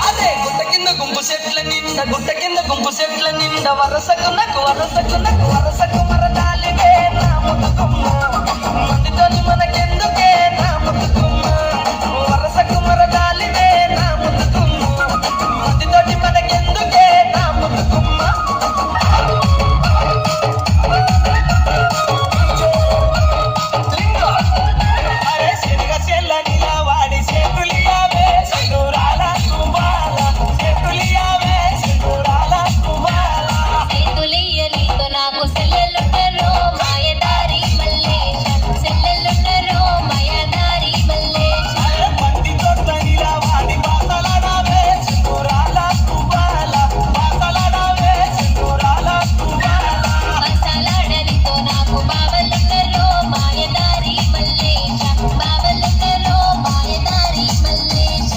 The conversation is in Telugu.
అరే గుట్ట కింద గుంపు చెట్ల నిండా వరసకు నాకు వరసకు మరదాలివే నా ముతుకుమ్మ మందితోని మనకెందుకే నా ముతుకుమ్మ వరసకు మరదాలివే నా ముతుకుమ్మ మందితోటి మనకెందుకే నా ముతుకుమ్మ అరే శనగ చెల్ల నిలవాడి చేతులియావే సింధూరాల కుమాల చేతులియావే సింధూరాల కుమాల చేతులియనీతో నాకు సెల్లెలుండరో మాయదారి మల్లేశ సెల్లెలుండరో మాయదారి మల్లేశ అరే పంటి తోట నిలవాడి మాటలాడావే సింధూరాల కుమాల మాటలాడావే సింధూరాల కుమాల మసాలాడనితో నాకు బావలుండరో మాయదారి మల్లేశ బావలుండరో మాయదారి మల్లేశ